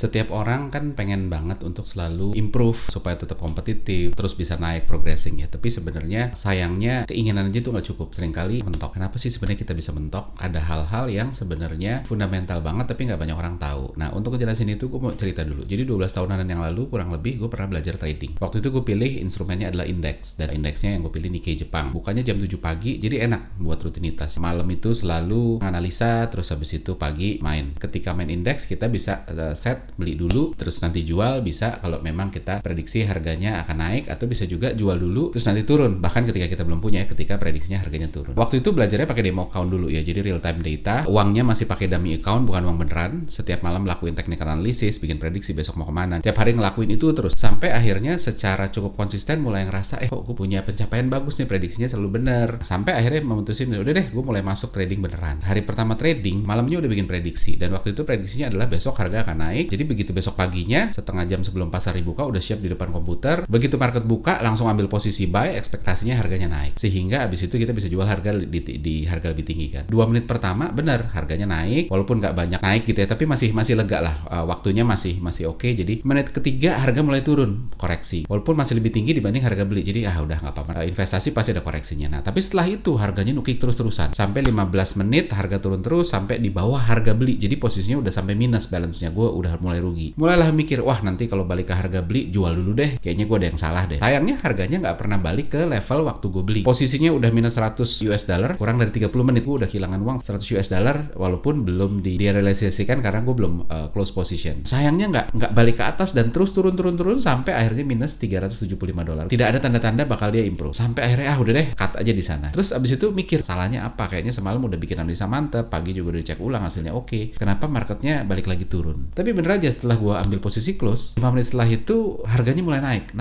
Setiap orang kan pengen banget untuk selalu improve supaya tetap kompetitif, terus bisa naik progressing ya. Tapi sebenarnya sayangnya keinginan aja tuh nggak cukup. Seringkali mentok. Kenapa sih sebenarnya kita bisa mentok? Ada hal-hal yang sebenarnya fundamental banget tapi nggak banyak orang tahu. Nah, untuk ngejelasin itu gue mau cerita dulu. Jadi 12 tahunan yang lalu kurang lebih gue pernah belajar trading. Waktu itu gue pilih instrumennya adalah indeks, dan indeksnya yang gue pilih Nikkei Jepang. Bukannya jam 7 pagi, jadi enak buat rutinitas. Malam itu selalu analisa, terus habis itu pagi main. Ketika main indeks kita bisa set beli dulu, terus nanti jual, bisa kalau memang kita prediksi harganya akan naik, atau bisa juga jual dulu terus nanti turun, bahkan ketika kita belum punya, ketika prediksinya harganya turun. Waktu itu belajarnya pakai demo account dulu ya, jadi real time data, uangnya masih pakai dummy account, bukan uang beneran. Setiap malam lakuin technical analysis, bikin prediksi besok mau kemana, tiap hari ngelakuin itu terus, sampai akhirnya secara cukup konsisten mulai ngerasa kok gue punya pencapaian bagus nih, prediksinya selalu bener, sampai akhirnya memutusin udah deh gue mulai masuk trading beneran. Hari pertama trading, malamnya udah bikin prediksi, dan waktu itu prediksinya adalah besok harga akan naik. Jadi begitu besok paginya, setengah jam sebelum pasar dibuka, udah siap di depan komputer. Begitu market buka, langsung ambil posisi buy, ekspektasinya harganya naik. Sehingga abis itu kita bisa jual harga di harga lebih tinggi kan. 2 menit pertama bener, harganya naik, walaupun nggak banyak naik gitu ya, tapi masih lega lah, waktunya masih oke. Jadi menit ketiga harga mulai turun, koreksi. Walaupun masih lebih tinggi dibanding harga beli. Jadi udah nggak apa-apa, investasi pasti ada koreksinya. Nah, tapi setelah itu harganya nukik terus-terusan. Sampai 15 menit harga turun terus, sampai di bawah harga beli. Jadi posisinya udah sampai minus balance-nya. Gue udah mulai rugi. Mulailah mikir, wah nanti kalau balik ke harga beli, jual dulu deh. Kayaknya gue ada yang salah deh. Sayangnya harganya nggak pernah balik ke level waktu gue beli. Posisinya udah minus 100 US dollar, kurang dari 30 menit gue udah kehilangan uang 100 US dollar, walaupun belum direalisasikan karena gue belum close position. Sayangnya nggak balik ke atas dan terus turun sampai akhirnya minus 375 dolar. Tidak ada tanda-tanda bakal dia improve. Sampai akhirnya udah deh, cut aja di sana. Terus abis itu mikir, salahnya apa? Kayaknya semalam udah bikin analisa mantep, pagi juga udah cek ulang hasilnya oke. Kenapa marketnya balik lagi turun? Tapi bener aja, setelah gue ambil posisi close, 5 menit setelah itu harganya mulai naik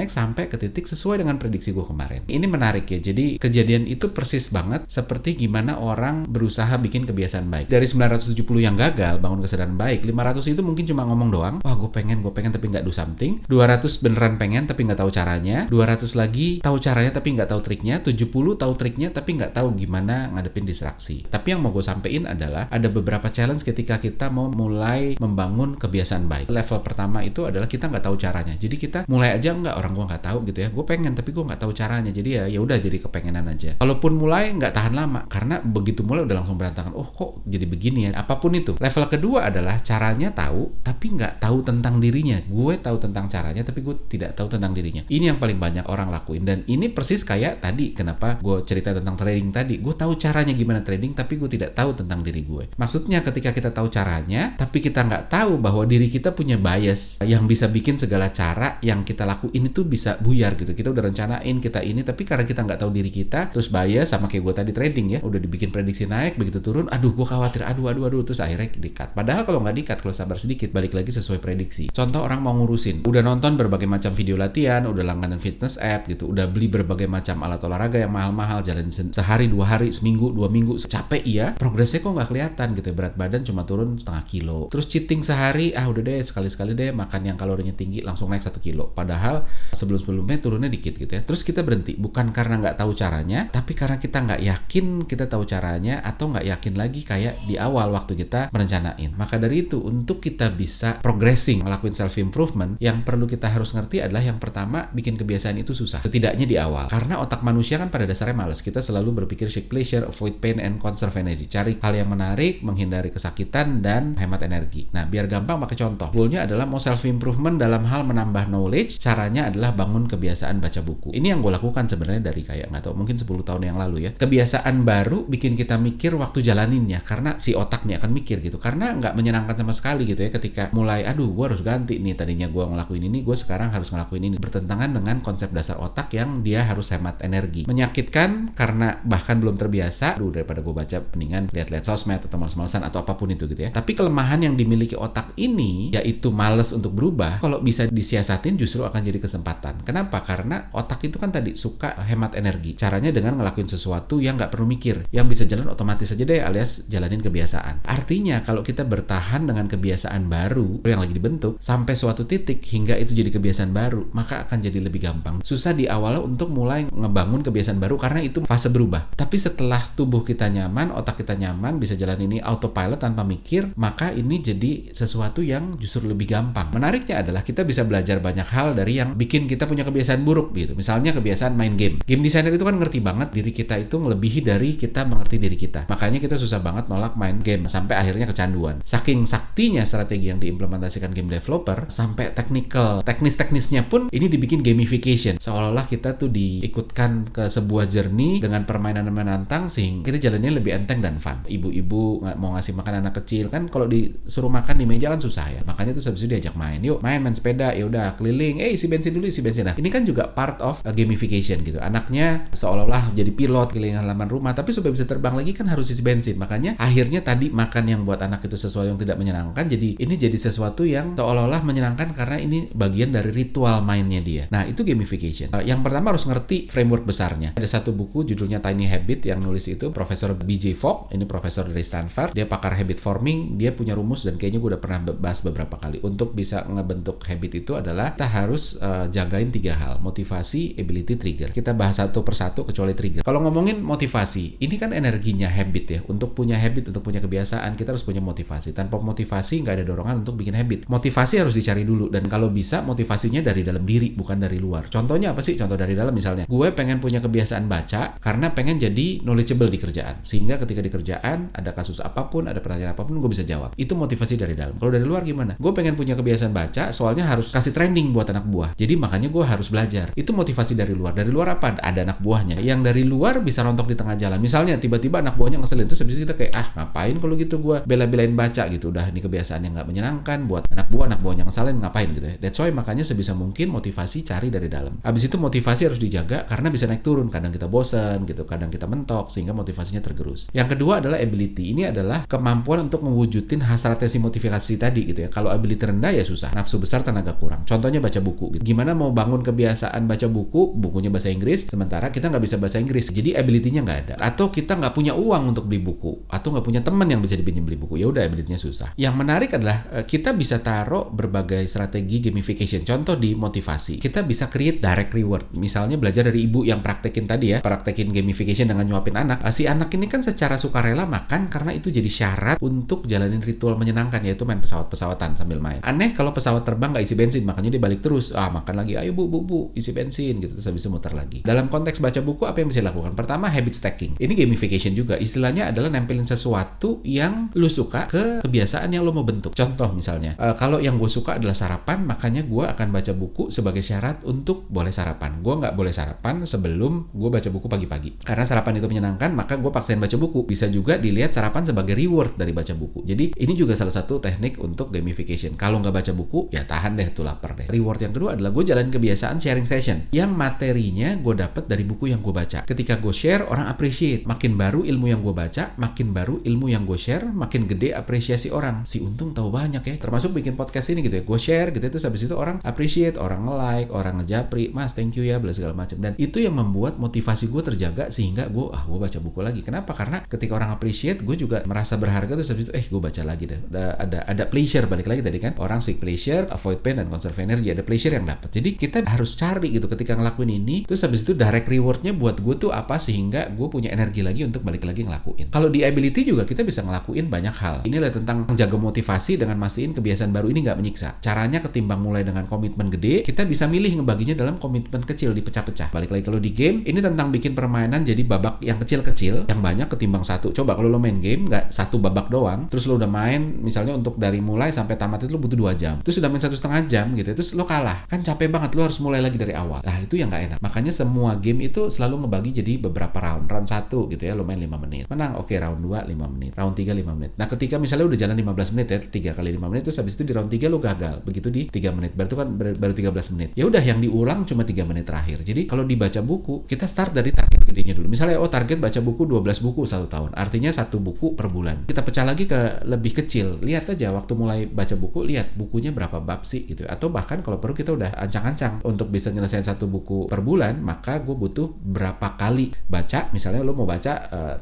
sampai ke titik sesuai dengan prediksi gue kemarin. Ini menarik ya. Jadi kejadian itu persis banget seperti gimana orang berusaha bikin kebiasaan baik. Dari 970 yang gagal bangun kesadaran baik, 500 itu mungkin cuma ngomong doang, wah gue pengen tapi nggak do something. 200 beneran pengen tapi nggak tahu caranya. 200 lagi tahu caranya tapi nggak tahu triknya. 70 tahu triknya tapi nggak tahu gimana ngadepin distraksi. Tapi yang mau gue sampein adalah ada beberapa challenge ketika kita mau mulai membangun kebiasaan baik. Level pertama itu adalah kita nggak tahu caranya. Jadi kita mulai aja orang gue nggak tahu gitu ya. Gue pengen tapi gue nggak tahu caranya. Jadi ya udah jadi kepengenan aja. Kalaupun mulai nggak tahan lama, karena begitu mulai udah langsung berantakan. Oh kok jadi begini ya. Apapun itu. Level kedua adalah caranya tahu tapi nggak tahu tentang dirinya. Gue tahu tentang caranya tapi gue tidak tahu tentang dirinya. Ini yang paling banyak orang lakuin, dan ini persis kayak tadi kenapa gue cerita tentang trading tadi. Gue tahu caranya gimana trading tapi gue tidak tahu tentang diri gue. Maksudnya ketika kita tahu caranya tapi kita nggak tahu bahwa diri kita punya bias yang bisa bikin segala cara yang kita lakuin itu bisa buyar gitu. Kita udah rencanain kita ini, tapi karena kita nggak tahu diri kita, terus bias sama kayak gue tadi trading ya, udah dibikin prediksi naik, begitu turun, aduh gue khawatir, aduh, terus akhirnya di-cut. Padahal kalau nggak di-cut, kalau sabar sedikit, balik lagi sesuai prediksi. Contoh, orang mau ngurusin, udah nonton berbagai macam video latihan, udah langganan fitness app gitu, udah beli berbagai macam alat olahraga yang mahal-mahal, jalan sehari, 2 hari, seminggu, 2 minggu, capek iya, progresnya kok nggak kelihatan gitu, berat badan cuma turun setengah kilo. Terus cheating sehari, udah deh sekali-sekali deh makan yang kalorinya tinggi langsung naik 1 kilo. Padahal sebelum-sebelumnya turunnya dikit gitu ya. Terus kita berhenti, bukan karena nggak tahu caranya, tapi karena kita nggak yakin kita tahu caranya, atau nggak yakin lagi kayak di awal waktu kita merencanain. Maka dari itu, untuk kita bisa progressing, ngelakuin self-improvement, yang perlu kita harus ngerti adalah yang pertama, bikin kebiasaan itu susah. Setidaknya di awal. Karena otak manusia kan pada dasarnya malas. Kita selalu berpikir seek pleasure, avoid pain, and conserve energy. Cari hal yang menarik, menghindari kesakitan, dan hemat energi. Nah, biar gampang pakai contoh. Goalnya adalah mau self-improvement dalam hal menambah knowledge, caranya adalah bangun kebiasaan baca buku. Ini yang gue lakukan sebenarnya dari kayak nggak tahu mungkin 10 tahun yang lalu ya. Kebiasaan baru bikin kita mikir waktu jalaninnya, karena si otak nih akan mikir gitu. Karena nggak menyenangkan sama sekali gitu ya ketika mulai, aduh gue harus ganti nih, tadinya gue ngelakuin ini, gue sekarang harus ngelakuin ini. Bertentangan dengan konsep dasar otak yang dia harus hemat energi. Menyakitkan karena bahkan belum terbiasa. Aduh, daripada gue baca mendingan lihat-lihat sosmed atau males-malesan atau apapun itu gitu ya. Tapi kelemahan yang dimiliki otak ini yaitu males untuk berubah. Kalau bisa disiasatin justru akan jadi kesempatan. Kenapa? Karena otak itu kan tadi suka hemat energi. Caranya dengan ngelakuin sesuatu yang nggak perlu mikir, yang bisa jalan otomatis aja deh, alias jalanin kebiasaan. Artinya kalau kita bertahan dengan kebiasaan baru yang lagi dibentuk sampai suatu titik hingga itu jadi kebiasaan baru, maka akan jadi lebih gampang. Susah di awalnya untuk mulai ngebangun kebiasaan baru karena itu fase berubah. Tapi setelah tubuh kita nyaman, otak kita nyaman, bisa jalan ini autopilot tanpa mikir, maka ini ini jadi sesuatu yang justru lebih gampang. Menariknya adalah kita bisa belajar banyak hal dari yang bikin kita punya kebiasaan buruk gitu. Misalnya kebiasaan main game. Game designer itu kan ngerti banget diri kita itu melebihi dari kita mengerti diri kita. Makanya kita susah banget nolak main game sampai akhirnya kecanduan. Saking saktinya strategi yang diimplementasikan game developer sampai teknis-teknisnya pun ini dibikin gamification. Seolah-olah kita tuh diikutkan ke sebuah journey dengan permainan yang menantang sehingga kita jalannya lebih enteng dan fun. Ibu-ibu mau ngasih makan anak kecil kan kalau disuruh makan di meja kan susah ya. Makanya tuh habis itu diajak main. Yuk main sepeda, ya udah keliling. Isi bensin dulu, isi bensin. Nah, ini kan juga part of gamification gitu. Anaknya seolah-olah jadi pilot keliling halaman rumah, tapi supaya bisa terbang lagi kan harus isi bensin. Makanya akhirnya tadi makan yang buat anak itu sesuatu yang tidak menyenangkan, jadi ini jadi sesuatu yang seolah-olah menyenangkan karena ini bagian dari ritual mainnya dia. Nah, itu gamification. Yang pertama harus ngerti framework besarnya. Ada satu buku judulnya Tiny Habit yang nulis itu Profesor B.J. Fogg, ini profesor dari Stanford. Dia pakar habit forming, dia punya rumus dan kayaknya gue udah pernah bahas beberapa kali. Untuk bisa ngebentuk habit itu adalah kita harus jagain 3 hal, motivasi, ability, trigger. Kita bahas satu persatu kecuali trigger. Kalau ngomongin motivasi, ini kan energinya habit ya. Untuk punya habit, untuk punya kebiasaan, kita harus punya motivasi. Tanpa motivasi nggak ada dorongan untuk bikin habit. Motivasi harus dicari dulu, dan kalau bisa motivasinya dari dalam diri, bukan dari luar. Contohnya apa sih? Contoh dari dalam misalnya, gue pengen punya kebiasaan baca karena pengen jadi knowledgeable di kerjaan. Sehingga ketika di kerjaan ada kasus apapun, ada pertanyaan apapun, gue bisa jawab. Itu motivasi dari dalam. Kalau dari luar gimana? Gue pengen punya kebiasaan baca, soalnya harus kasih training buat anak buah. Jadi makanya gue harus belajar. Itu motivasi dari luar. Dari luar apa? Ada anak buahnya. Yang dari luar bisa rontok di tengah jalan. Misalnya tiba-tiba anak buahnya ngeselin, terus habis itu kita kayak ngapain kalau gitu gue bela-belain baca gitu. Udah ini kebiasaan yang nggak menyenangkan buat anak buahnya ngeselin, ngapain gitu ya. That's why makanya sebisa mungkin motivasi cari dari dalam. Habis itu motivasi harus dijaga karena bisa naik turun. Kadang kita bosan gitu, kadang kita mentok sehingga motivasinya tergerus. Yang kedua adalah ability. Ini adalah kemampuan untuk mewujudin hasratnya si motivasi tadi gitu ya. Kalau ability rendah ya susah. Nafsu besar, tenaga kurang. Contohnya baca buku gitu. Gimana mau bangun kebiasaan baca buku, bukunya bahasa Inggris, sementara kita nggak bisa bahasa Inggris. Jadi ability-nya nggak ada. Atau kita nggak punya uang untuk beli buku. Atau nggak punya teman yang bisa dipinjam beli buku. Ya udah, ability-nya susah. Yang menarik adalah kita bisa taruh berbagai strategi gamification. Contoh di motivasi. Kita bisa create direct reward. Misalnya belajar dari ibu yang praktekin tadi ya. Praktekin gamification dengan nyuapin anak. Si anak ini kan secara sukarela makan karena itu jadi syarat untuk jalanin ritual menyenangkan, yaitu main pesawat-pesawatan sambil main. Aneh kalau pesawat terbang nggak isi bensin, makanya dia balik terus. Makan lagi, ayo bu, isi bensin gitu, terus habis itu muter lagi. Dalam konteks baca buku, apa yang bisa dilakukan? Pertama, habit stacking. Ini gamification juga. Istilahnya adalah nempelin sesuatu yang lu suka ke kebiasaan yang lu mau bentuk. Contoh misalnya, kalau yang gue suka adalah sarapan, makanya gue akan baca buku sebagai syarat untuk boleh sarapan. Gue nggak boleh sarapan sebelum gue baca buku pagi-pagi. Karena sarapan itu menyenangkan, maka gue paksain baca buku. Bisa juga dilihat sarapan sebagai reward dari baca buku. Jadi ini juga salah satu teknik untuk gamification. Kalau nggak baca buku, ya tahan deh tuh lapar deh. Reward yang kedua adalah gue jalan kebiasaan sharing session yang materinya gue dapat dari buku yang gue baca. Ketika gue share, orang appreciate. Makin baru ilmu yang gue baca, makin baru ilmu yang gue share, makin gede apresiasi orang. Si Untung tahu banyak ya, termasuk bikin podcast ini gitu ya. Gue share gitu, terus habis itu orang appreciate, orang nge-like, orang ngejapri, mas thank you ya, bla segala macam. Dan itu yang membuat motivasi gue terjaga sehingga gue baca buku lagi. Kenapa? Karena ketika orang appreciate, gue juga merasa berharga, terus habis itu gue baca lagi deh. Ada pleasure, balik lagi tadi kan. Orang seek pleasure, avoid pain, dan conserve energy. Ada pleasure yang dapat. Jadi kita harus cari gitu ketika ngelakuin ini, terus habis itu direct rewardnya buat gue tuh apa sehingga gue punya energi lagi untuk balik lagi ngelakuin. Kalau di ability juga kita bisa ngelakuin banyak hal. Ini adalah tentang menjaga motivasi dengan mastiin kebiasaan baru ini nggak menyiksa. Caranya ketimbang mulai dengan komitmen gede, kita bisa milih ngebaginya dalam komitmen kecil, dipecah-pecah. Balik lagi kalau di game, ini tentang bikin permainan jadi babak yang kecil-kecil, yang banyak ketimbang satu. Coba kalau lo main game nggak satu babak doang, terus lo udah main misalnya untuk dari mulai sampai tamat itu lo butuh 2 jam, terus udah main 1,5 jam gitu, terus lo kalah, kan capek banget, lo harus mulai lagi dari awal. Nah itu yang nggak enak. Makanya semua game itu selalu ngebagi jadi beberapa round. Round 1 gitu ya, lo main 5 menit. Menang, oke, round 2 5 menit. Round 3 5 menit. Nah ketika misalnya udah jalan 15 menit ya, 3 kali 5 menit, terus habis itu di round 3 lo gagal. Begitu di 3 menit. Berarti kan baru 13 menit. Ya udah, yang diulang cuma 3 menit terakhir. Jadi kalau dibaca buku, kita start dari target gedenya dulu. Misalnya target baca buku 12 buku 1 tahun. Artinya 1 buku per bulan. Kita pecah lagi ke lebih kecil. Lihat aja waktu mulai baca buku, lihat bukunya berapa bab sih gitu. Atau bahkan kalau perlu kita udah ancang-ancang untuk bisa nyelesain 1 buku per bulan, maka gue butuh berapa kali baca. Misalnya lo mau baca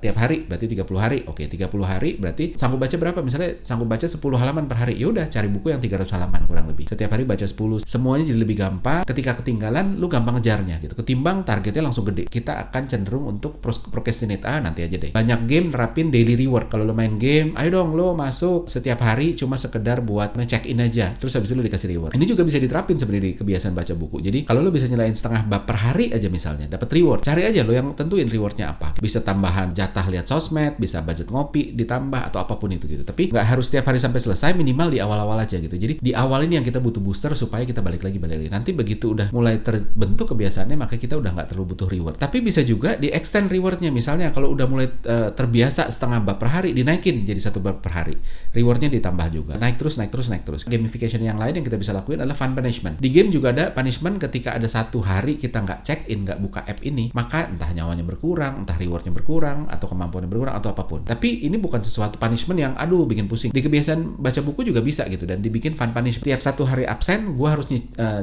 tiap hari, berarti 30 hari. Oke, 30 hari berarti sanggup baca berapa? Misalnya sanggup baca 10 halaman per hari. Ya udah, cari buku yang 300 halaman kurang lebih. Setiap hari baca 10. Semuanya jadi lebih gampang. Ketika ketinggalan, lu gampang ngejarnya gitu. Ketimbang targetnya langsung gede. Kita akan cenderung untuk procrastinate, nanti aja deh. Banyak game nerapin daily reward. Kalau lo main game, ayo dong lo masuk setiap hari cuma sekedar buat check in aja, terus habis itu lo dikasih reward. Ini juga bisa diterapin sebenarnya di kebiasaan baca buku. Jadi kalau lo bisa nyelain setengah bab per hari aja misalnya, dapat reward, cari aja lo yang tentuin rewardnya apa. Bisa tambahan jatah lihat sosmed, bisa budget ngopi ditambah atau apapun itu gitu. Tapi nggak harus setiap hari sampai selesai, minimal di awal-awal aja gitu. Jadi di awal ini yang kita butuh booster supaya kita balik lagi. Nanti begitu udah mulai terbentuk kebiasaannya, maka kita udah nggak terlalu butuh reward. Tapi bisa juga di extend rewardnya. Misalnya kalau udah mulai terbiasa setengah bab per hari, dinaikin jadi 1 bab per hari. Rewardnya ditambah juga. Naik terus. Gamification yang lain yang kita bisa lakuin adalah fun punishment. Di game juga ada punishment ketika ada 1 hari kita nggak check in, nggak buka app ini, maka entah nyawanya berkurang, entah rewardnya berkurang, atau kemampuannya berkurang, atau apapun. Tapi ini bukan sesuatu punishment yang bikin pusing. Di kebiasaan baca buku juga bisa gitu, dan dibikin fun punishment. Tiap 1 hari absen, gue harus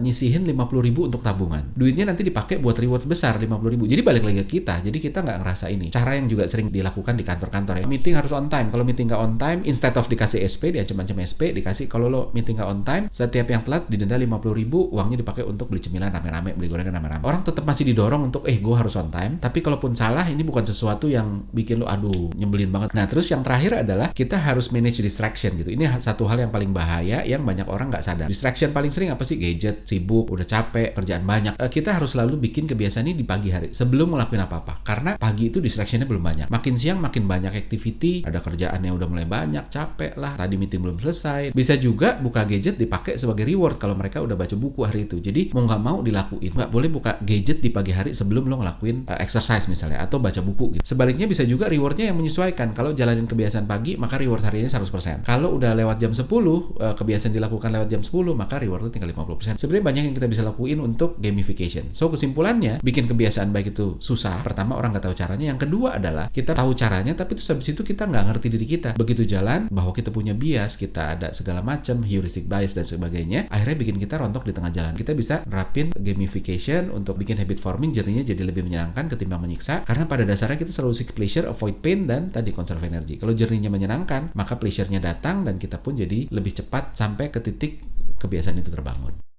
nyisihin 50.000 untuk tabungan. Duitnya nanti dipakai buat reward besar 50.000. Jadi balik lagi ke kita. Jadi kita nggak ngerasa ini. Cara yang juga sering dilakukan di kantor-kantor ya. Meeting harus on time. Kalau meeting nggak on time, instead of dikasih SP, diancam-ancam SP, dikasih kalau lo meeting nggak on time, setiap yang telat didenda 50.000, uangnya dipakai untuk beli cemilan rame-rame, beli gorengan rame-rame. Orang tetap masih didorong untuk gue harus on time. Tapi kalaupun salah, ini bukan sesuatu yang bikin lo nyebelin banget. Nah terus yang terakhir adalah kita harus manage distraction gitu. Ini satu hal yang paling bahaya yang banyak orang nggak sadar. Distraction paling sering apa sih? Gadget, sibuk, udah capek, kerjaan banyak. Kita harus selalu bikin kebiasaan ini di pagi hari sebelum ngelakuin apa-apa. Karena pagi itu distractionnya belum banyak. Makin siang makin banyak activity, ada kerjaan yang udah mulai banyak, capek lah, tadi meeting belum selesai. Bisa juga buka gadget dipakai sebagai reward kalau mereka udah baca buku hari itu. Jadi mau nggak mau dilakuin. Nggak boleh buka gadget di pagi hari sebelum lo ngelakuin exercise misalnya atau baca buku gitu. Sebaliknya bisa juga rewardnya yang menyesuaikan. Kalau jalanin kebiasaan pagi, maka reward harinya 100%. Kalau udah lewat jam 10, kebiasaan dilakukan lewat jam 10, maka reward itu tinggal 50%. Sebenarnya banyak yang kita bisa lakuin untuk gamification. So kesimpulannya, bikin kebiasaan baik itu susah. Pertama, orang nggak tahu caranya. Yang kedua adalah kita tahu caranya, tapi terus habis itu kita nggak ngerti diri kita. Begitu jalan, bahwa kita punya bias, kita ada segala macam heuristic bias dan sebagainya, akhirnya bikin kita rontok di tengah jalan. Kita bisa nerapin gamification untuk bikin habit forming, journey-nya jadi lebih menyenangkan ketimbang menyiksa. Karena pada dasarnya kita selalu seek pleasure, avoid pain, dan tadi conserve energy. Kalau journey-nya menyenangkan, maka pleasure-nya datang dan kita pun jadi lebih cepat sampai ke titik kebiasaan itu terbangun.